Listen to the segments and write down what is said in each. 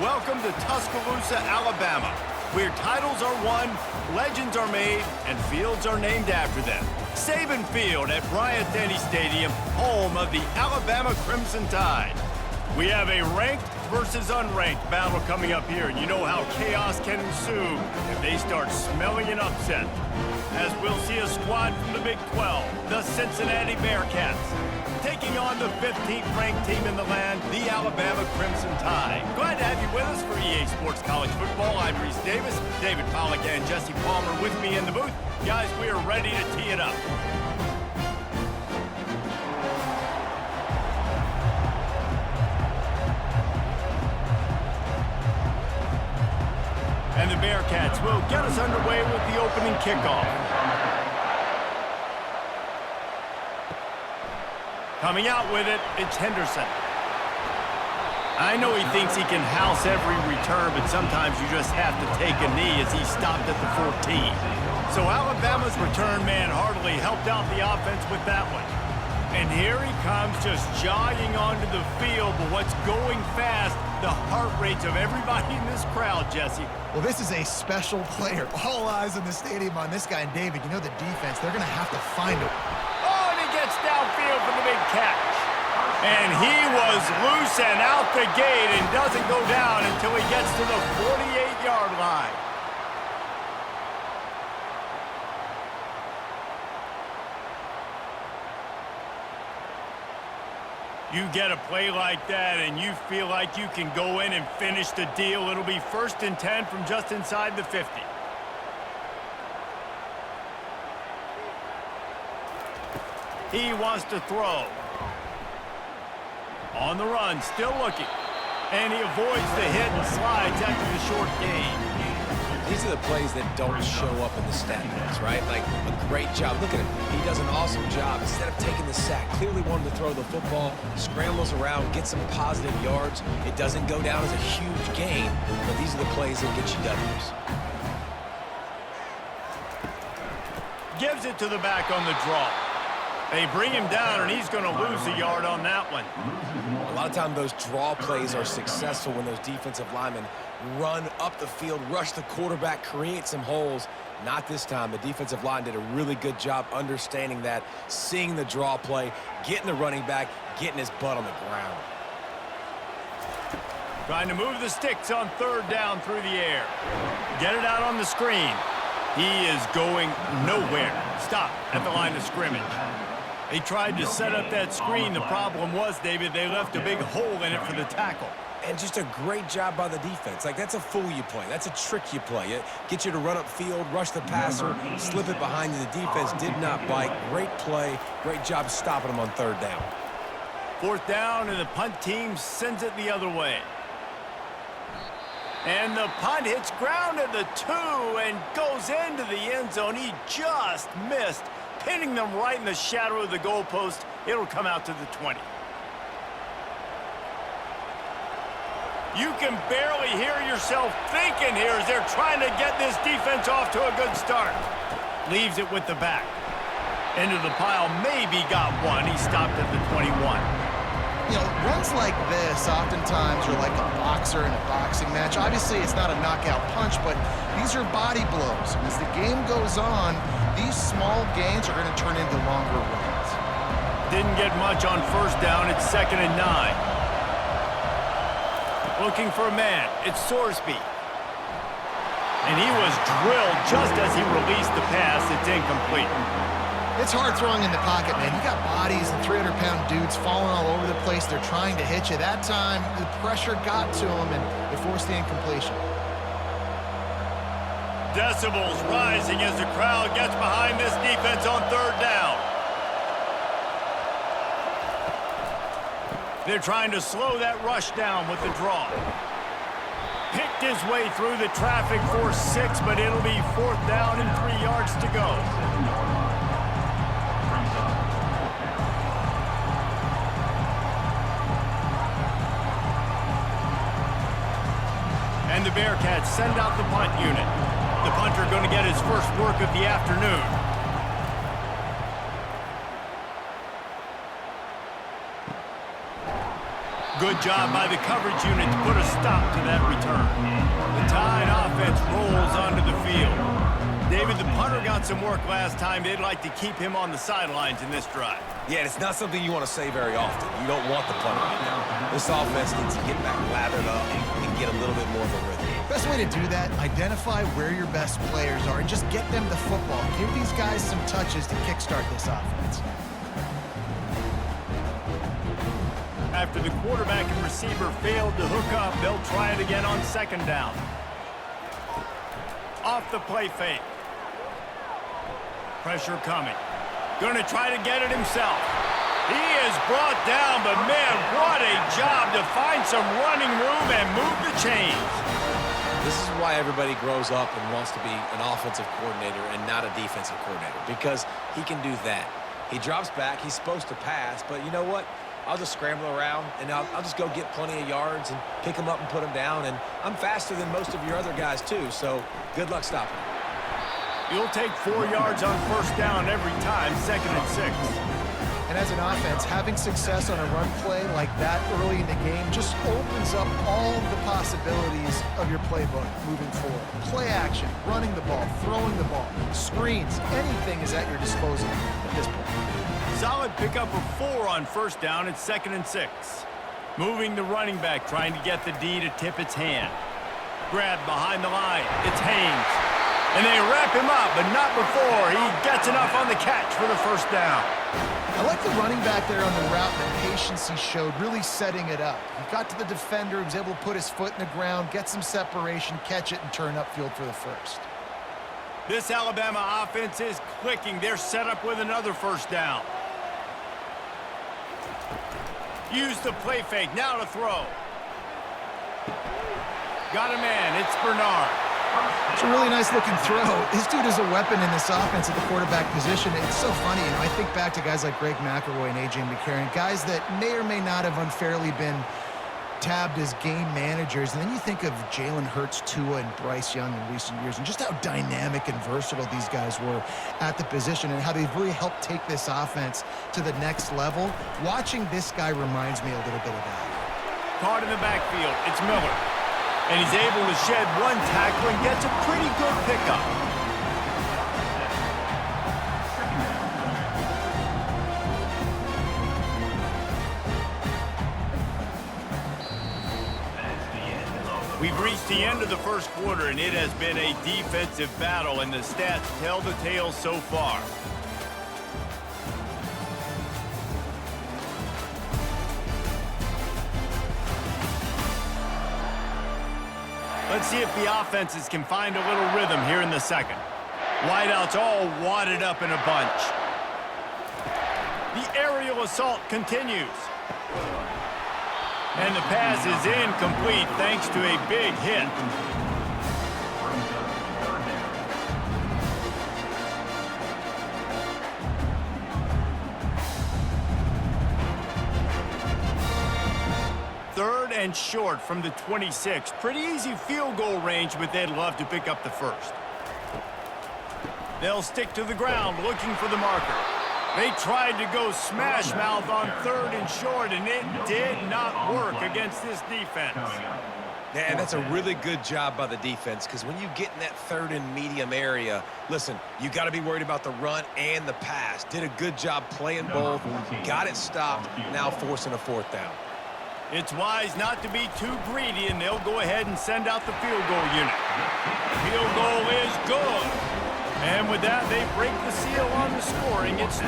Welcome to Tuscaloosa, Alabama, where titles are won, legends are made, and fields are named after them. Saban Field at Bryant-Denny Stadium, home of the Alabama Crimson Tide. We have a ranked versus unranked battle coming up here, and you know how chaos can ensue if they start smelling an upset. As we'll see a squad from the Big 12, the Cincinnati Bearcats, taking on the 15th ranked team in the land, the Alabama Crimson Tide. Glad to have you with us for EA Sports College Football. I'm Reese Davis, David Pollack, and Jesse Palmer with me in the booth. Guys, we are ready to tee it up. And the Bearcats will get us underway with the opening kickoff. Coming out with it, it's Henderson. I know he thinks he can house every return, but sometimes you just have to take a knee as he stopped at the 14. So Alabama's return man hardly helped out the offense with that one. And here he comes just jogging onto the field, but what's going fast, the heart rates of everybody in this crowd, Jesse. Well, this is a special player. All eyes in the stadium on this guy. And David, you know the defense, they're going to have to find him. Oh, and he gets downfield for the big catch. And he was loose and out the gate and doesn't go down until he gets to the 48-yard line. You get a play like that and you feel like you can go in and finish the deal. It'll be 1st and 10 from just inside the 50. He wants to throw. On the run, still looking. And he avoids the hit and slides after the short gain. These are the plays that don't show up in the stat books, right? Like a great job. Look at him. He does an awesome job. Instead of taking the sack, clearly wanted to throw the football, scrambles around, gets some positive yards. It doesn't go down as a huge gain, but these are the plays that get you W's. Gives it to the back on the draw. They bring him down, and he's going to lose a yard on that one. A lot of times those draw plays are successful when those defensive linemen run up the field, rush the quarterback, create some holes. Not this time. The defensive line did a really good job understanding that, seeing the draw play, getting the running back, getting his butt on the ground. Trying to move the sticks on 3rd down through the air. Get it out on the screen. He is going nowhere. Stop at the line of scrimmage. They tried to set up that screen. The problem was, David, they left a big hole in it for the tackle. And just a great job by the defense. Like, that's a fool you play. That's a trick you play. It gets you to run up field, rush the passer, slip it behind you. The defense did not bite. Great play. Great job stopping them on 3rd down. 4th down, and the punt team sends it the other way. And the punt hits ground at the 2 and goes into the end zone. He just missed, pinning them right in the shadow of the goalpost. It'll come out to the 20. You can barely hear yourself thinking here as they're trying to get this defense off to a good start. Leaves it with the back. Into the pile, maybe got one. He stopped at the 21. You know, runs like this oftentimes are like a boxer in a boxing match. Obviously, it's not a knockout punch, but these are body blows. And as the game goes on, these small gains are going to turn into longer runs. Didn't get much on 1st down. It's 2nd and 9. Looking for a man. It's Sorsby. And he was drilled just as he released the pass. It's incomplete. It's hard throwing in the pocket, man. You got bodies and 300-pound dudes falling all over the place. They're trying to hit you. That time, the pressure got to him, and it forced the incompletion. Decibels rising as the crowd gets behind this defense on 3rd down. They're trying to slow that rush down with the draw. Picked his way through the traffic for 6, but it'll be 4th down and 3 yards to go. And the Bearcats send out the punt unit. The punter going to get his first work of the afternoon. Good job by the coverage unit to put a stop to that return. The Tide offense rolls onto the field. David, the punter got some work last time. They'd like to keep him on the sidelines in this drive. Yeah, it's not something you want to say very often. You don't want the punter right now. This offense needs to get back lathered up and get a little bit more of a rhythm. Best way to do that, identify where your best players are and just get them the football. Give these guys some touches to kickstart this offense. After the quarterback and receiver failed to hook up, they'll try it again on second down. Off the play fake. Pressure coming. Going to try to get it himself. He is brought down, but man, what a job to find some running room and move the chains. This is why everybody grows up and wants to be an offensive coordinator and not a defensive coordinator, because he can do that. He drops back. He's supposed to pass, but you know what? I'll just scramble around, and I'll just go get plenty of yards and pick them up and put them down, and I'm faster than most of your other guys, too, so good luck stopping him. You'll take 4 yards on first down every time, 2nd and 6. And as an offense, having success on a run play like that early in the game just opens up all the possibilities of your playbook moving forward. Play action, running the ball, throwing the ball, screens, anything is at your disposal at this point. Solid pickup of 4 on first down. It's 2nd and 6. Moving the running back, trying to get the D to tip its hand. Grab behind the line. It's Haynes. And they wrap him up, but not before he gets enough on the catch for the first down. I like the running back there on the route and the patience he showed, really setting it up. He got to the defender, he was able to put his foot in the ground, get some separation, catch it, and turn upfield for the first. This Alabama offense is clicking. They're set up with another first down. Use the play fake, now to throw. Got a man, it's Bernard. It's a really nice looking throw. This dude is a weapon in this offense at the quarterback position. It's so funny, you know, I think back to guys like Greg McElroy and A.J. McCarron, guys that may or may not have unfairly been tabbed as game managers. And then you think of Jalen Hurts, Tua, and Bryce Young in recent years, and just how dynamic and versatile these guys were at the position and how they've really helped take this offense to the next level. Watching this guy reminds me a little bit of that. Caught in the backfield, it's Miller. And he's able to shed one tackle and gets a pretty good pickup. We've reached the end of the first quarter, and it has been a defensive battle, and the stats tell the tale so far. Let's see if the offenses can find a little rhythm here in the second. Wideouts all wadded up in a bunch. The aerial assault continues. And the pass is incomplete thanks to a big hit. Third and short from the 26. Pretty easy field goal range, but they'd love to pick up the first. They'll stick to the ground looking for the marker. They tried to go smash mouth on 3rd and short, and it did not work against this defense. Yeah, and that's a really good job by the defense, because when you get in that 3rd and medium area, listen, you got to be worried about the run and the pass. Did a good job playing both, got it stopped, now forcing a 4th down. It's wise not to be too greedy, and they'll go ahead and send out the field goal unit. Field goal is good. And with that, they break the seal on the scoring. It's 3-0.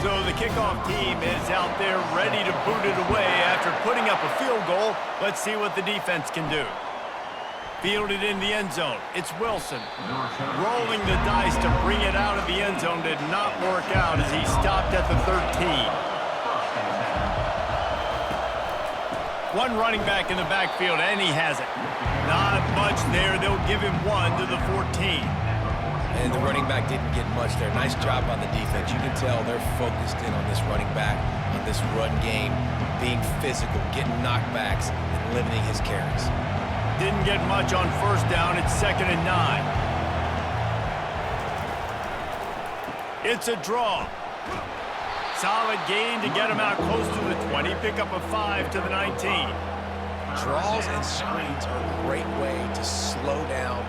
So the kickoff team is out there ready to boot it away after putting up a field goal. Let's see what the defense can do. Fielded in the end zone. It's Wilson. Rolling the dice to bring it out of the end zone did not work out as he stopped at the 13. One running back in the backfield, and he has it. Not much there. They'll give him 1 to the 14. And the running back didn't get much there. Nice job on the defense. You can tell they're focused in on this running back, on this run game. being physical, getting knockbacks, and limiting his carries. Didn't get much on first down. It's 2nd and 9. It's a draw. Solid gain to get him out close to the 20. Pick up a 5 to the 19. Draws and screens are a great way to slow down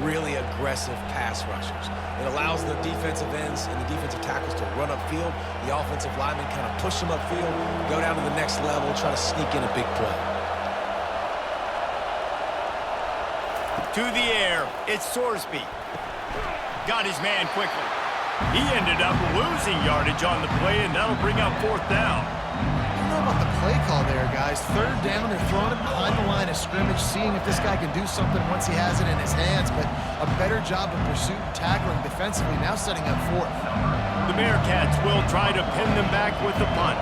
really aggressive pass rushers. It allows the defensive ends and the defensive tackles to run upfield. The offensive linemen kind of push them upfield, go down to the next level, try to sneak in a big play. To the air, it's Sorsby. Got his man quickly. He ended up losing yardage on the play, and that'll bring up 4th down. I don't know about the play call there, guys. 3rd down, they're throwing it behind the line of scrimmage, seeing if this guy can do something once he has it in his hands, but a better job of pursuit and tackling defensively, now setting up 4th. The Bearcats will try to pin them back with the punt.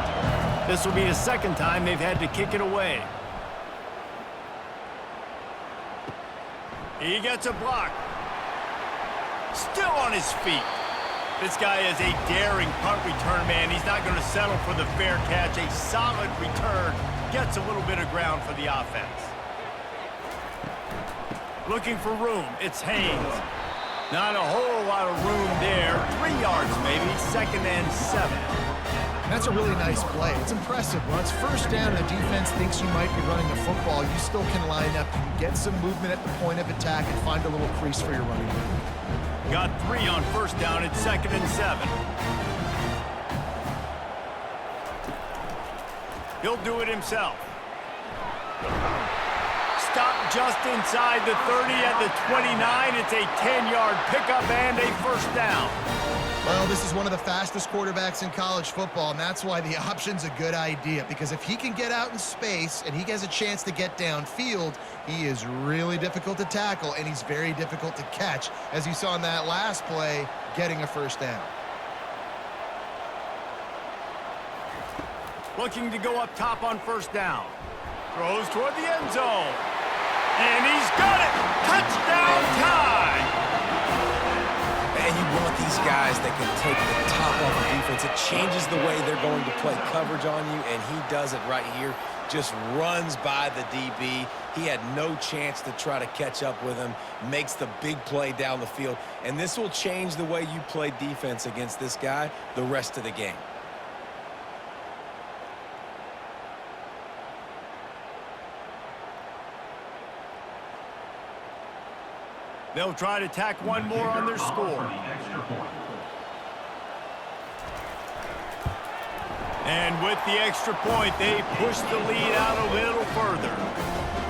This will be the 2nd time they've had to kick it away. He gets a block. Still on his feet. This guy is a daring punt return man. He's not going to settle for the fair catch. A solid return. Gets a little bit of ground for the offense. Looking for room. It's Haynes. Not a whole lot of room there. 3 yards maybe. 2nd and 7. That's a really nice play. It's impressive. When it's 1st down and the defense thinks you might be running the football, you still can line up, get some movement at the point of attack, and find a little crease for your running game. Got 3 on 1st down. It's 2nd and 7. He'll do it himself. Stop just inside the 30 at the 29. It's a 10-yard pickup and a 1st down. Well, this is one of the fastest quarterbacks in college football, and that's why the option's a good idea, because if he can get out in space and he has a chance to get downfield, he is really difficult to tackle, and he's very difficult to catch, as you saw in that last play, getting a 1st down. Looking to go up top on 1st down. Throws toward the end zone. And he's got it! Touchdown time! And you want these guys that can take the top off the defense. It changes the way they're going to play coverage on you, and he does it right here. Just runs by the DB. He had no chance to try to catch up with him. Makes the big play down the field. And this will change the way you play defense against this guy the rest of the game. They'll try to tack one more on their score. And with the extra point, they push the lead out a little further.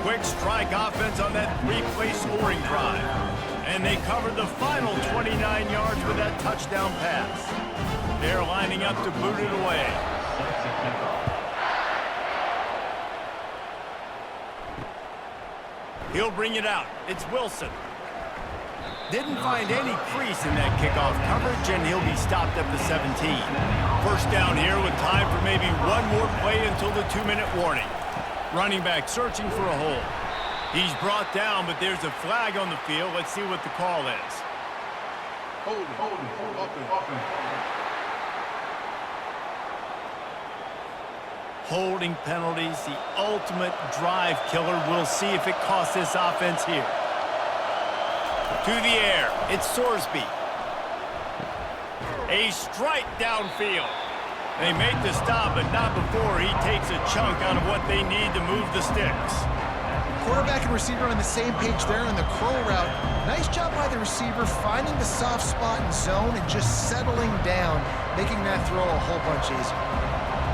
Quick strike offense on that 3-play scoring drive. And they cover the final 29 yards with that touchdown pass. They're lining up to boot it away. He'll bring it out. It's Wilson. Didn't find any crease in that kickoff coverage, and he'll be stopped at the 17. 1st down here with time for maybe one more play until the 2-minute warning. Running back searching for a hole. He's brought down, but there's a flag on the field. Let's see what the call is. Holding penalties, the ultimate drive killer. We'll see if it costs this offense here. To the air, it's Sorsby. A strike downfield. They make the stop, but not before he takes a chunk out of what they need to move the sticks. Quarterback and receiver on the same page there on the curl route. Nice job by the receiver finding the soft spot in zone and just settling down, making that throw a whole bunch easier.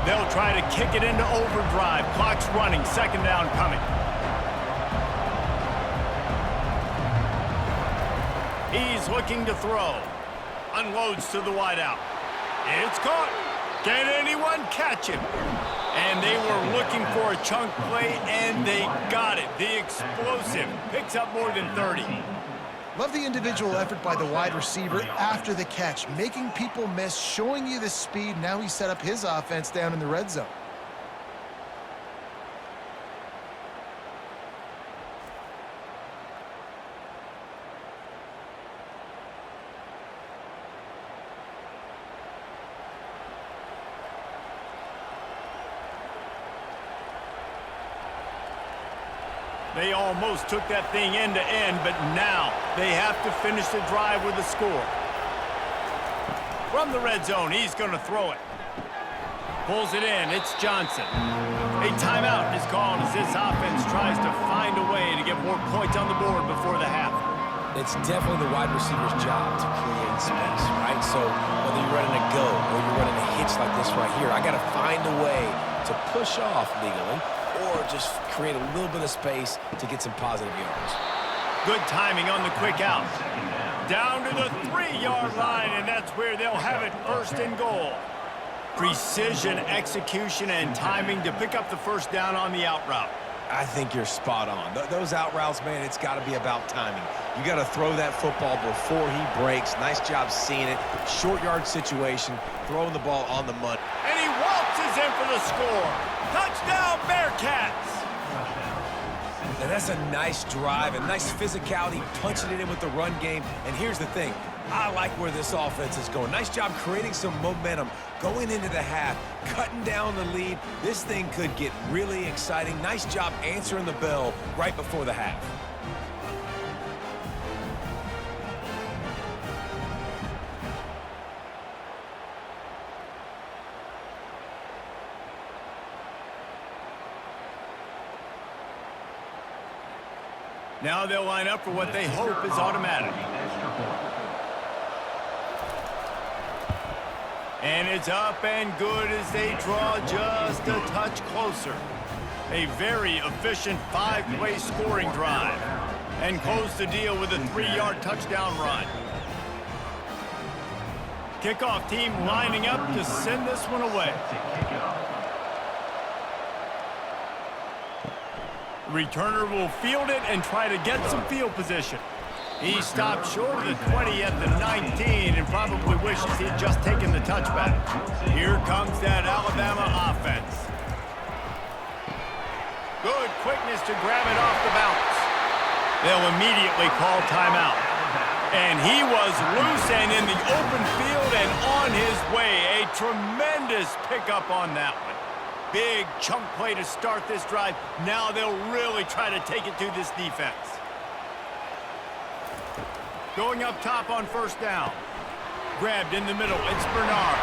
They'll try to kick it into overdrive. Clock's running. 2nd down coming. He's looking to throw. Unloads to the wideout. It's caught. Can anyone catch him? And they were looking for a chunk play, and they got it. The explosive picks up more than 30. Love the individual effort by the wide receiver after the catch, making people miss, showing you the speed. Now he set up his offense down in the red zone. They almost took that thing end to end, but now they have to finish the drive with a score. From the red zone, he's going to throw it. Pulls it in. It's Johnson. A timeout is called as this offense tries to find a way to get more points on the board before the half. It's definitely the wide receiver's job to create space, right? So whether you're running a go or you're running a hitch like this right here, I got to find a way to push off legally or just create a little bit of space to get some positive yards. Good timing on the quick out. Down to the 3-yard line, and that's where they'll have it, first and goal. Precision, execution, and timing to pick up the first down on the out route. I think you're spot on. Those out routes, man, it's got to be about timing. You got to throw that football before he breaks. Nice job seeing it. Short yard situation, throwing the ball on the money. And he waltzes in for the score. Touchdown, Bearcats! And that's a nice drive and nice physicality, punching it in with the run game. And here's the thing. I like where this offense is going. Nice job creating some momentum, going into the half, cutting down the lead. This thing could get really exciting. Nice job answering the bell right before the half. Now they'll line up for what they hope is automatic. And it's up and good as they draw just a touch closer. A very efficient 5-play scoring drive. And close the deal with a 3-yard touchdown run. Kickoff team lining up to send this one away. Returner will field it and try to get some field position. He stopped short of the 20 at the 19 and probably wishes he had just taken the touchback. Here comes that Alabama offense. Good quickness to grab it off the bounce. They'll immediately call timeout. And he was loose and in the open field and on his way. A tremendous pickup on that one. Big chunk play to start this drive. Now they'll really try to take it to this defense. Going up top on first down. Grabbed in the middle. It's Bernard.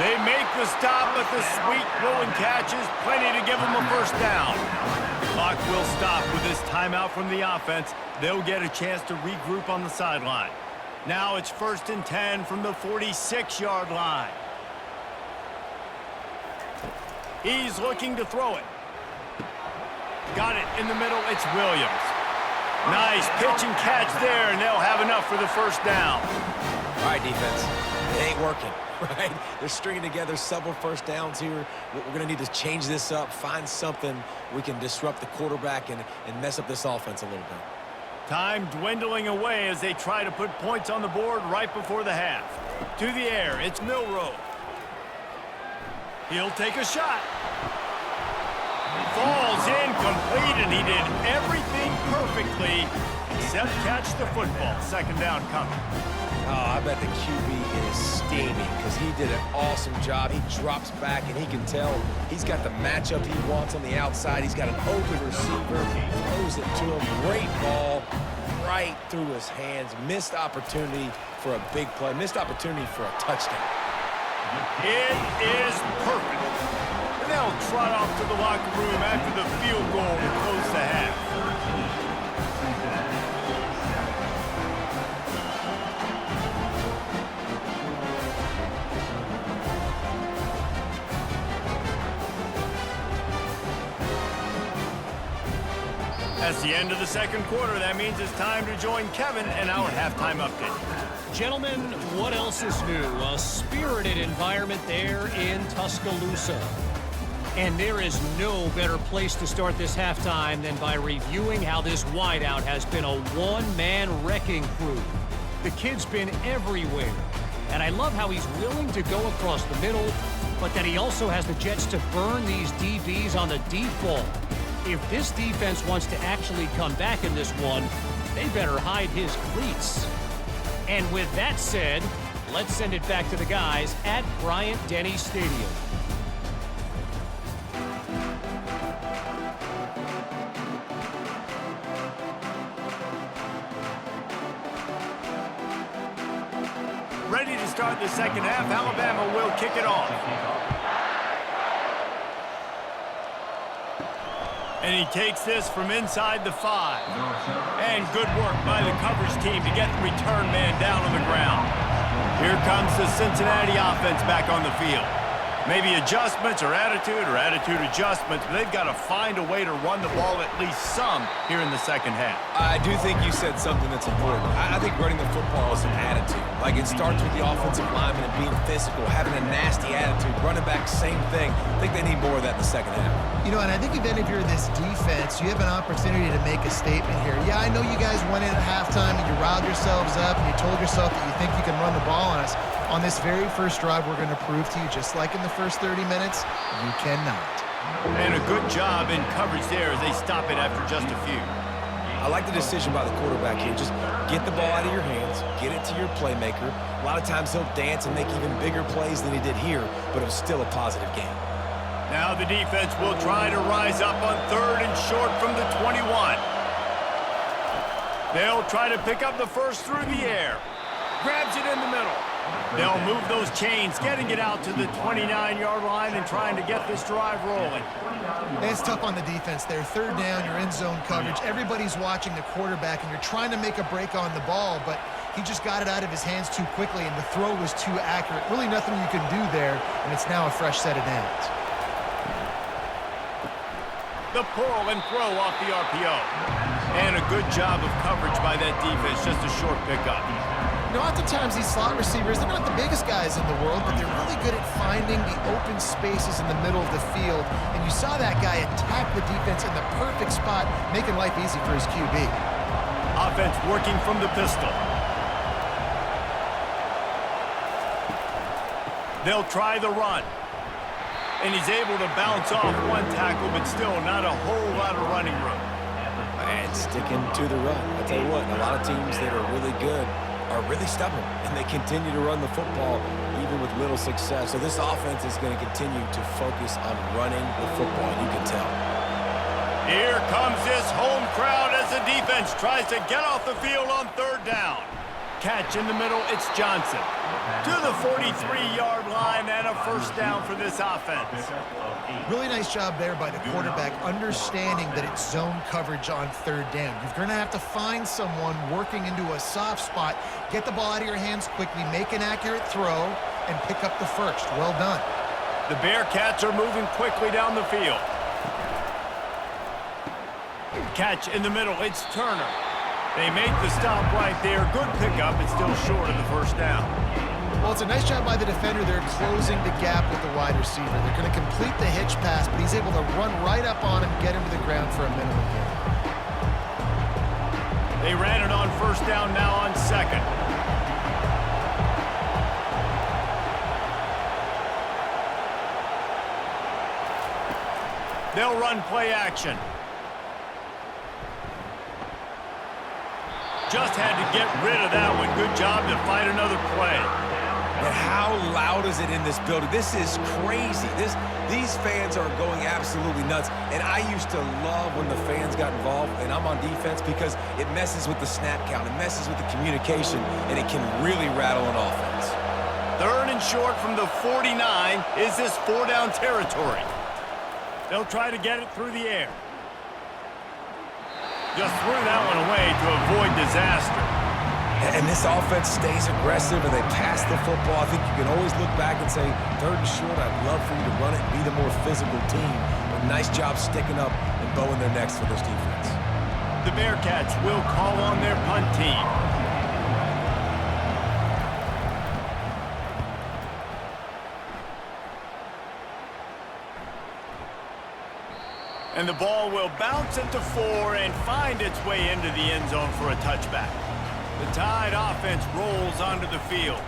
They make the stop, but the sweet throwing catch is plenty to give them a first down. Clock will stop with this timeout from the offense. They'll get a chance to regroup on the sideline. Now it's 1st and 10 from the 46-yard line. He's looking to throw it. Got it in the middle. It's Williams. Nice pitch and catch there, and they'll have enough for the first down. All right, defense. It ain't working, right? They're stringing together several first downs here. We're going to need to change this up, find something we can disrupt the quarterback and mess up this offense a little bit. Time dwindling away as they try to put points on the board right before the half. To the air, it's Milroe. He'll take a shot. Falls incomplete, and he did everything perfectly except catch the football. 2nd down coming. Oh, I bet the QB is steaming because he did an awesome job. He drops back, and he can tell he's got the matchup he wants on the outside. He's got an open receiver. Throws it to him. Great ball right through his hands. Missed opportunity for a big play. Missed opportunity for a touchdown. It is perfect. And they'll trot off to the locker room after the field goal to close the half. That's the end of the 2nd quarter. That means it's time to join Kevin and our halftime update. Gentlemen, what else is new? A spirited environment there in Tuscaloosa. And there is no better place to start this halftime than by reviewing how this wideout has been a one-man wrecking crew. The kid's been everywhere. And I love how he's willing to go across the middle, but that he also has the jets to burn these DBs on the deep ball. If this defense wants to actually come back in this one, they better hide his cleats. And with that said, let's send it back to the guys at Bryant-Denny Stadium. Ready to start the second half. Alabama will kick it off. And he takes this from inside the 5. And good work by the coverage team to get the return man down on the ground. Here comes the Cincinnati offense back on the field. Maybe adjustments or attitude adjustments, but they've got to find a way to run the ball at least some here in the second half. I do think you said something that's important. I think running the football is an attitude. Like, it starts with the offensive lineman and being physical, having a nasty attitude. Running back, same thing. I think they need more of that in the second half. You know, and I think even if you're this defense, you have an opportunity to make a statement here. Yeah, I know you guys went in at halftime and you riled yourselves up and you told yourself that you think you can run the ball on us. On this very first drive, we're going to prove to you, just like in the first 30 minutes, you cannot. And a good job in coverage there as they stop it after just a few. I like the decision by the quarterback here. Just get the ball out of your hands, get it to your playmaker. A lot of times he'll dance and make even bigger plays than he did here, but it was still a positive game. Now the defense will try to rise up on 3rd and short from the 21. They'll try to pick up the first through the air. Grabs it in the middle. They'll move those chains, getting it out to the 29-yard line and trying to get this drive rolling. It's tough on the defense there. 3rd down, you're in zone coverage. Everybody's watching the quarterback, and you're trying to make a break on the ball, but he just got it out of his hands too quickly, and the throw was too accurate. Really nothing you can do there, and it's now a fresh set of downs. The pull and throw off the RPO. And a good job of coverage by that defense, just a short pickup. You know, oftentimes these slot receivers, they're not the biggest guys in the world, but they're really good at finding the open spaces in the middle of the field. And you saw that guy attack the defense in the perfect spot, making life easy for his QB. Offense working from the pistol. They'll try the run. And he's able to bounce off one tackle, but still not a whole lot of running room. And sticking to the run. I tell you what, a lot of teams that are really good are really stubborn, and they continue to run the football even with little success. So this offense is going to continue to focus on running the football, you can tell. Here comes this home crowd as the defense tries to get off the field on 3rd down. Catch in the middle, it's Johnson. To the 43-yard line and a first down for this offense. Really nice job there by the quarterback, understanding that it's zone coverage on 3rd down. You're going to have to find someone working into a soft spot, get the ball out of your hands quickly, make an accurate throw, and pick up the first. Well done. The Bearcats are moving quickly down the field. Catch in the middle, it's Turner. They make the stop right there. Good pickup, it's still short of the first down. Well, it's a nice job by the defender. They're closing the gap with the wide receiver. They're going to complete the hitch pass, but he's able to run right up on him, get him to the ground for a minimum gain. They ran it on first down, now on 2nd. They'll run play action. Just had to get rid of that one. Good job to fight another play. And how loud is it in this building? This is crazy. These fans are going absolutely nuts. And I used to love when the fans got involved, and I'm on defense, because it messes with the snap count. It messes with the communication, and it can really rattle an offense. 3rd and short from the 49. Is this 4-down territory? They'll try to get it through the air. Just threw that one away to avoid disaster. And this offense stays aggressive, and they pass the football. I think you can always look back and say, 3rd and short, I'd love for you to run it and be the more physical team. But nice job sticking up and bowing their necks for this defense. The Bearcats will call on their punt team. And the ball will bounce at the 4 and find its way into the end zone for a touchback. The Tide offense rolls onto the field.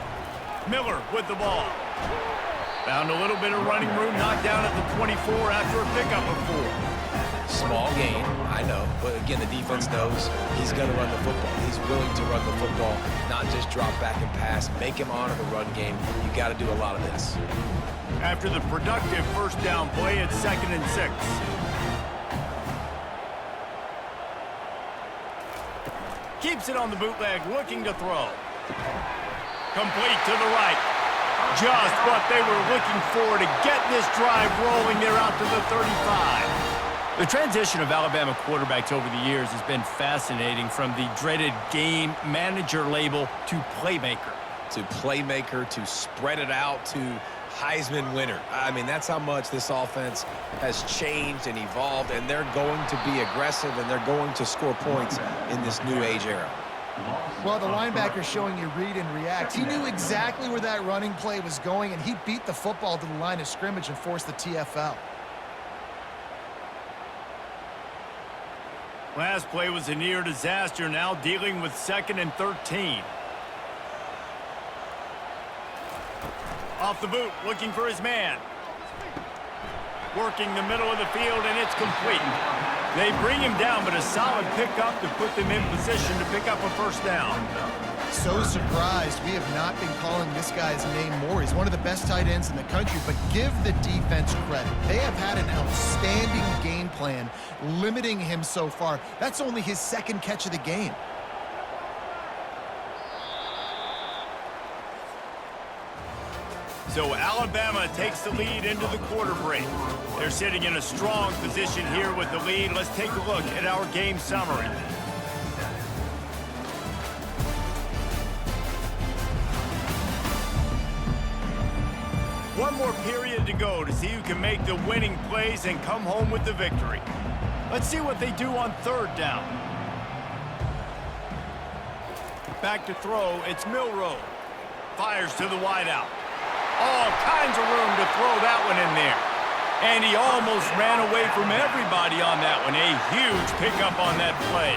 Miller with the ball. Found a little bit of running room, knocked down at the 24 after a pickup of 4. Small gain, I know. But again, the defense knows he's going to run the football. He's willing to run the football, not just drop back and pass. Make him honor the run game. You got to do a lot of this. After the productive first down play, it's 2nd and 6. Keeps it on the bootleg, looking to throw. Complete to the right. Just what they were looking for to get this drive rolling there out to the 35. The transition of Alabama quarterbacks over the years has been fascinating, from the dreaded game manager label to playmaker. To playmaker, to spread it out, to Heisman winner. I mean, that's how much this offense has changed and evolved, and they're going to be aggressive, and they're going to score points in this new age era. Well, the linebacker's showing you read and react. He knew exactly where that running play was going, and he beat the football to the line of scrimmage and forced the TFL. Last play was a near disaster, now dealing with 2nd and 13. Off the boot, looking for his man. Working the middle of the field, and it's complete. They bring him down, but a solid pickup to put them in position to pick up a first down. So surprised we have not been calling this guy's name more. He's one of the best tight ends in the country, but give the defense credit. They have had an outstanding game plan limiting him so far. That's only his 2nd catch of the game. So Alabama takes the lead into the quarter break. They're sitting in a strong position here with the lead. Let's take a look at our game summary. One more period to go to see who can make the winning plays and come home with the victory. Let's see what they do on 3rd down. Back to throw, it's Milroe. Fires to the wideout. All kinds of room to throw that one in there. And he almost ran away from everybody on that one. A huge pickup on that play.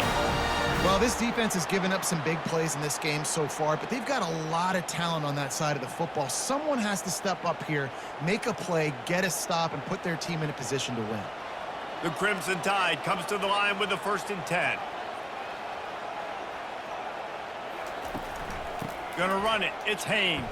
Well, this defense has given up some big plays in this game so far, but they've got a lot of talent on that side of the football. Someone has to step up here, make a play, get a stop, and put their team in a position to win. The Crimson Tide comes to the line with a 1st and 10. Gonna run it. It's Haynes.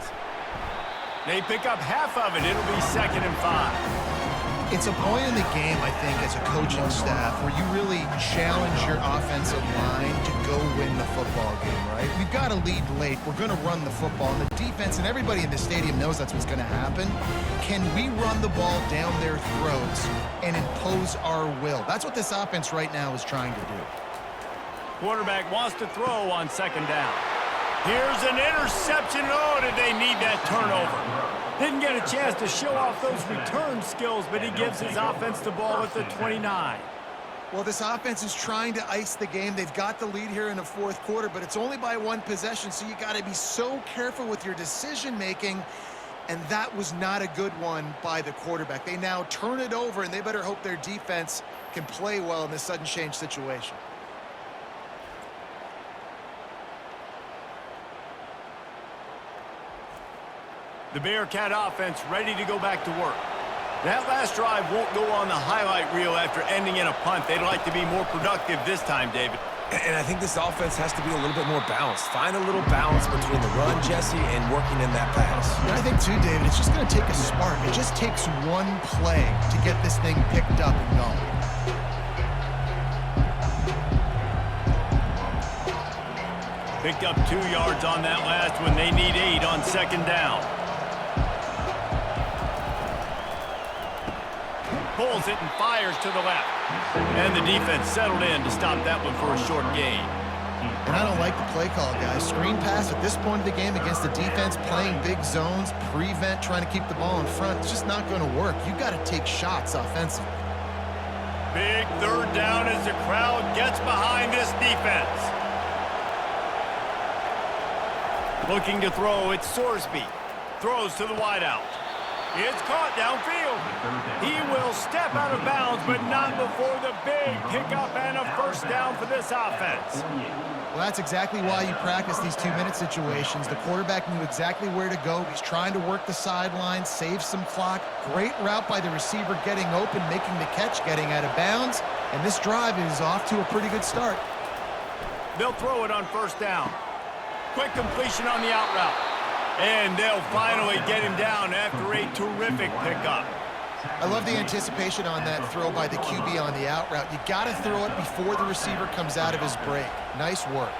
They pick up half of it. It'll be 2nd and 5. It's a point in the game, I think, as a coaching staff, where you really challenge your offensive line to go win the football game, right? We've got to lead late. We're going to run the football. And the defense and everybody in the stadium knows that's what's going to happen. Can we run the ball down their throats and impose our will? That's what this offense right now is trying to do. Quarterback wants to throw on 2nd down. Here's an interception. Oh, did they need that turnover? Didn't get a chance to show off those return skills, but he gives his offense the ball at the 29. Well, this offense is trying to ice the game. They've got the lead here in the 4th quarter, but it's only by 1 possession, so you got to be so careful with your decision-making, and that was not a good one by the quarterback. They now turn it over, and they better hope their defense can play well in this sudden change situation. The Bearcat offense ready to go back to work. That last drive won't go on the highlight reel after ending in a punt. They'd like to be more productive this time, David. And I think this offense has to be a little bit more balanced. Find a little balance between the run, Jesse, and working in that pass. And I think, too, David, it's just going to take a spark. It just takes one play to get this thing picked up and going. Picked up 2 yards on that last one. They need 8 on 2nd down. Pulls it and fires to the left. And the defense settled in to stop that one for a short gain. And I don't like the play call, guys. Screen pass at this point of the game against the defense playing big zones, prevent, trying to keep the ball in front. It's just not going to work. You got to take shots offensively. Big 3rd down as the crowd gets behind this defense. Looking to throw, it's Sorsby. Throws to the wideout. It's caught downfield. He will step out of bounds, but not before the big pickup and a first down for this offense. Well, that's exactly why you practice these 2-minute situations. The quarterback knew exactly where to go. He's trying to work the sideline, save some clock. Great route by the receiver getting open, making the catch, getting out of bounds. And this drive is off to a pretty good start. They'll throw it on 1st down. Quick completion on the out route. And they'll finally get him down after a terrific pickup. I love the anticipation on that throw by the QB on the out route. You got to throw it before the receiver comes out of his break. Nice work.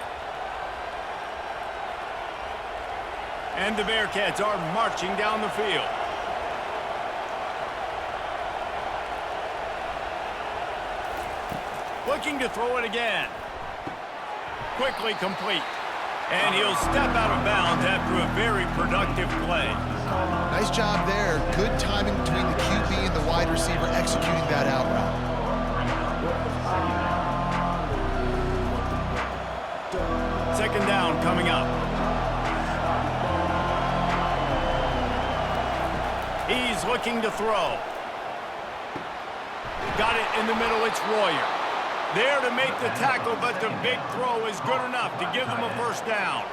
And the Bearcats are marching down the field. Looking to throw it again. Quickly complete. And he'll step out of bounds after a very productive play. Nice job there. Good timing between the QB and the wide receiver executing that out route. Second down coming up. He's looking to throw. Got it in the middle. It's Royer. There to make the tackle, but the big throw is good enough to give them a first down.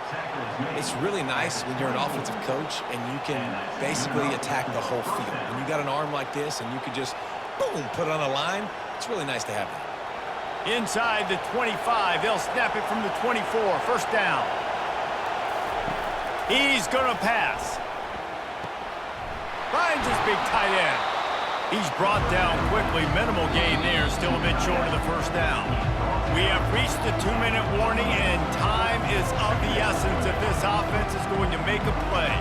It's really nice when you're an offensive coach and you can basically attack the whole field. When you got an arm like this and you can just, boom, put it on a line, it's really nice to have that. Inside the 25, they'll snap it from the 24, first down. He's gonna pass. Finds his big tight end. He's brought down quickly. Minimal gain there, still a bit short of the first down. We have reached the 2-minute warning, and time is of the essence if this offense is going to make a play.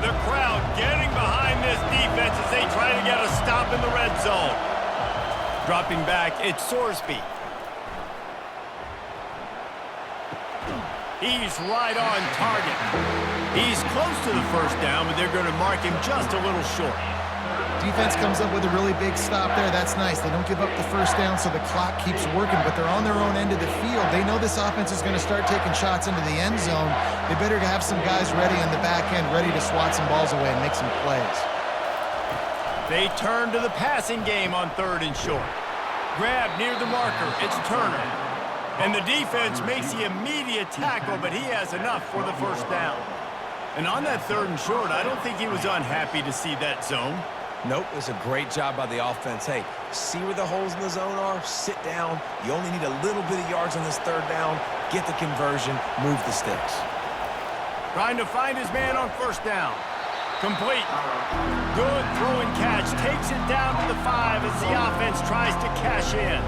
The crowd getting behind this defense as they try to get a stop in the red zone. Dropping back, it's Sorsby. He's right on target. He's close to the first down, but they're going to mark him just a little short. Defense comes up with a really big stop there. That's nice. They don't give up the first down, so the clock keeps working, but they're on their own end of the field. They know this offense is going to start taking shots into the end zone. They better have some guys ready on the back end, ready to swat some balls away and make some plays. They turn to the passing game on third and short. Grab near the marker. It's Turner. And the defense makes the immediate tackle, but he has enough for the first down. And on that third and short, I don't think he was unhappy to see that zone. Nope, it was a great job by the offense. Hey, see where the holes in the zone are? Sit down. You only need a little bit of yards on this third down. Get the conversion. Move the sticks. Trying to find his man on first down. Complete. Good throw and catch. Takes it down to the 5 as the offense tries to cash in.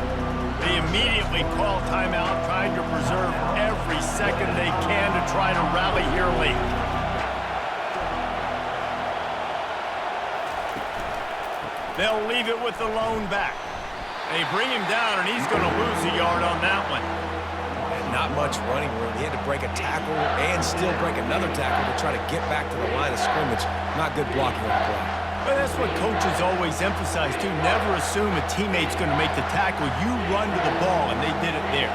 They immediately call timeout, trying to preserve every second they can to try to rally here late. They'll leave it with the lone back. They bring him down, and he's going to lose a yard on that one. And not much running room. He had to break a tackle and still break another tackle to try to get back to the line of scrimmage. Not good blocking on the play. But that's what coaches always emphasize, too. Never assume a teammate's going to make the tackle. You run to the ball, and they did it there.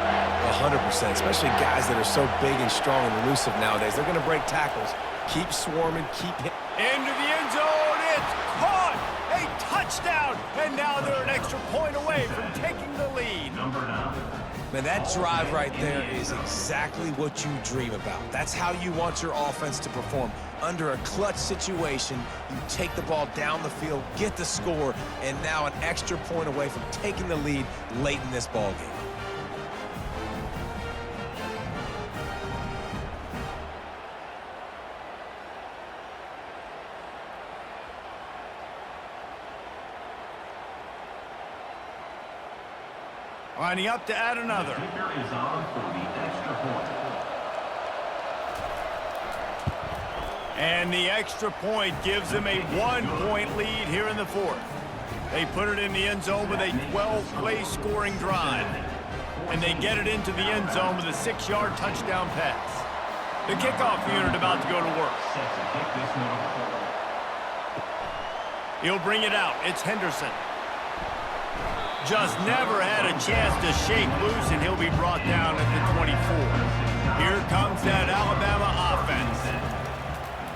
100%, especially guys that are so big and strong and elusive nowadays. They're going to break tackles. Keep swarming, keep hitting. Into the end zone, it's caught! A touchdown! And now they're an extra point away from taking the lead. Man, that drive right there is exactly what you dream about. That's how you want your offense to perform. Under a clutch situation, you take the ball down the field, get the score, and now an extra point away from taking the lead late in this ball game. Lining up to add another. And the extra point gives them a 1-point lead here in the fourth. They put it in the end zone with a 12-play scoring drive. And they get it into the end zone with a 6-yard touchdown pass. The kickoff unit about to go to work. He'll bring it out. It's Henderson. Just never had a chance to shake loose, and he'll be brought down at the 24. Here comes that Alabama offense.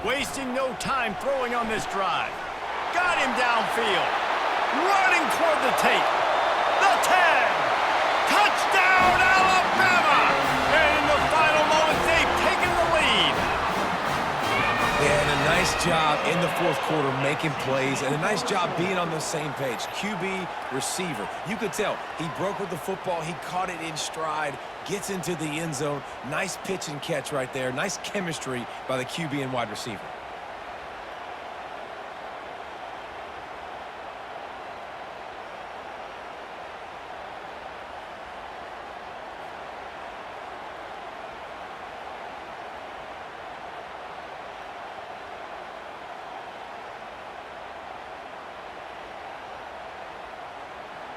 Wasting no time throwing on this drive. Got him downfield. Running toward the tape. The 10. Touchdown, Alabama! And in the final moments, they've taken the lead. And a nice job in the fourth quarter making plays, and a nice job being on the same page. QB, receiver. You could tell he broke with the football. He caught it in stride, gets into the end zone. Nice pitch and catch right there. Nice chemistry by the QB and wide receiver.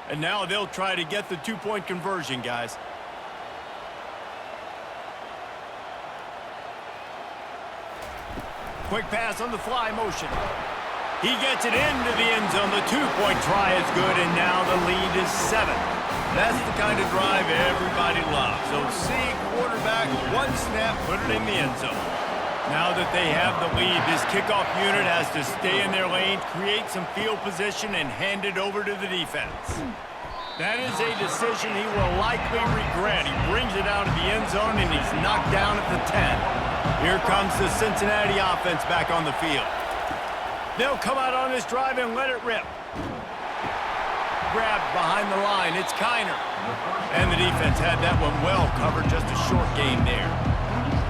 And now they'll try to get the two-point conversion, guys. Quick pass on the fly motion. He gets it into the end zone. The two-point try is good, and now the lead is 7. That's the kind of drive everybody loves. So see quarterback, one snap, put it in the end zone. Now that they have the lead, this kickoff unit has to stay in their lane, create some field position, and hand it over to the defense. That is a decision he will likely regret. He brings it out of the end zone, and he's knocked down at the 10. Here comes the Cincinnati offense back on the field. They'll come out on this drive and let it rip. Grabbed behind the line. It's Kiner. And the defense had that one well covered. Just a short game there.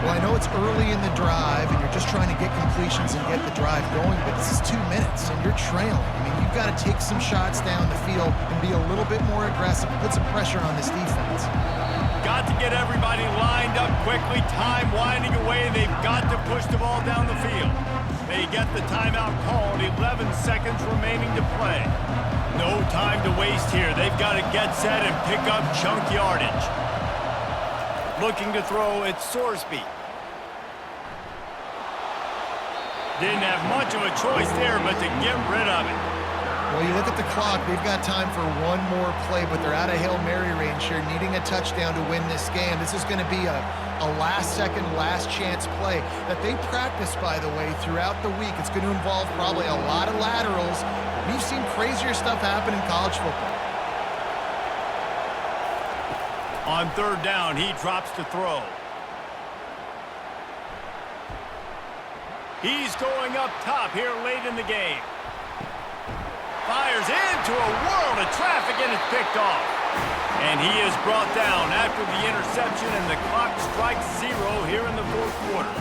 Well, I know it's early in the drive, and you're just trying to get completions and get the drive going, but this is 2 minutes, and you're trailing. I mean, you've got to take some shots down the field and be a little bit more aggressive, put some pressure on this defense. Got to get everybody lined up quickly. Time winding away. They've got to push the ball down the field. They get the timeout called. 11 seconds remaining to play. No time to waste here. They've got to get set and pick up chunk yardage. Looking to throw, it's Sorsby. Didn't have much of a choice there, but to get rid of it. Well, you look at the clock, they've got time for one more play, but they're out of Hail Mary range here, needing a touchdown to win this game. This is going to be a last-second, last-chance play that they practice, by the way, throughout the week. It's going to involve probably a lot of laterals. We've seen crazier stuff happen in college football. On third down, he drops to throw. He's going up top here late in the game. Fires into a world of traffic, and it's picked off. And he is brought down after the interception, and the clock strikes 0 here in the fourth quarter.